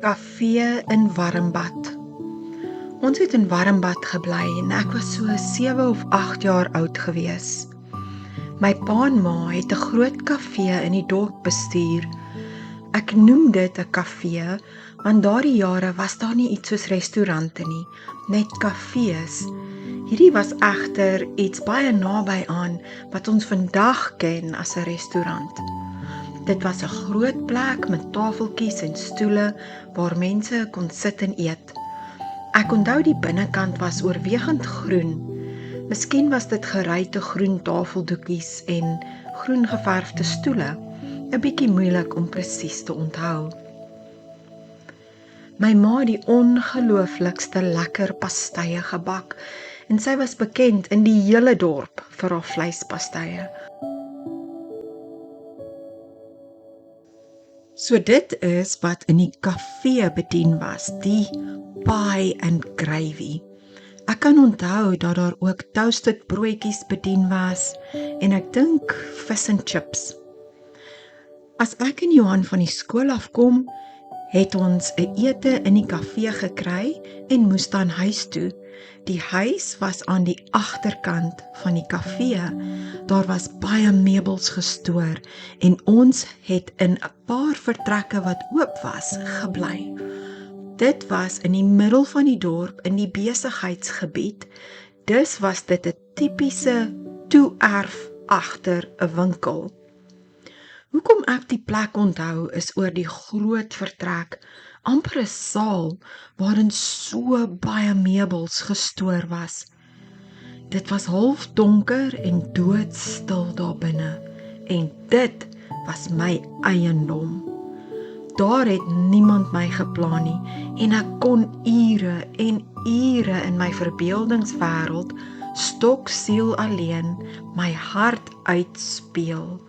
Kafee in Warmbad. Ons het in Warmbad gebly en ek was so 7 of 8 jaar oud gewees. My pa en ma het 'n groot kafee in die dorp bestuur. Ek noem dit 'n kafee, want daardie jare was daar nie iets soos restaurante nie, net kafees. Hierdie was egter iets baie naby aan wat ons vandag ken as 'n restaurant. Dit was 'n groot plek met tafeltjies en stoele waar mense kon sit en eet. Ek onthou die binnekant was oorwegend groen. Miskien was dit geruite groen tafeldoekies en groen geverfde stoele. 'n Bietjie moeilik om presies te onthou. My ma het die ongelooflikste lekker pastye gebak en sy was bekend in die hele dorp vir haar vleispastye. So dit is wat in die kafee bedien was, die pie and gravy. Ek kan onthou dat daar ook toasted broodjies bedien was en ek dink vis en chips. As ek en Johan van die skool afkom, het ons 'n ete in die kafee gekry en moes dan huis toe. Die huis was aan die agterkant van die kafee. Daar was baie meubels gestoor en ons het in 'n paar vertrekke wat oop was gebly. Dit was in die middel van die dorp in die besigheidsgebied. Dus was dit 'n tipiese toe-erf agter 'n winkel. Hoekom ek die plek onthou is oor die groot vertrek, amper 'n saal waarin so baie meubels gestoor was. Dit was half donker en doodstil daar binne en dit was my eiendom. Daar het niemand my geplan nie en ek kon ure en ure in my verbeeldingswêreld stoksiel alleen my hart uitspeel.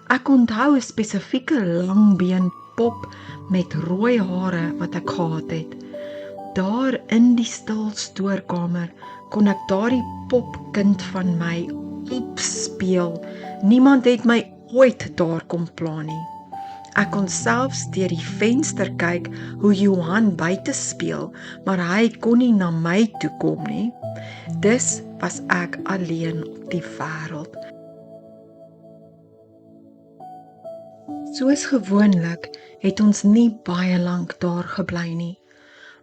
Ek onthou 'n spesifieke langbeen pop met rooi hare wat ek gehad het. Daar in die stil stoorkamer kon ek daardie popkind van my opspeel. Niemand het my ooit daar kom pla nie. Ek kon selfs deur die venster kyk hoe Johan buite speel, maar hy kon nie na my toe kom nie. Dus was ek alleen op die wêreld. Soos gewoonlik het ons nie baie lank daar gebly nie.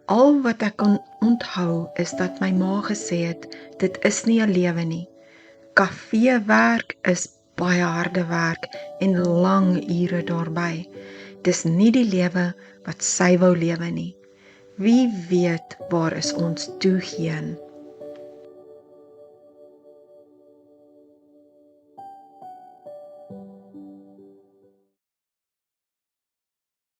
Al wat ek kan onthou is dat my ma gesê het, dit is nie 'n lewe nie. Kafeewerk is baie harde werk en lang ure daarby. Dis nie die lewe wat sy wou lewe nie. Wie weet waar is ons toe heen?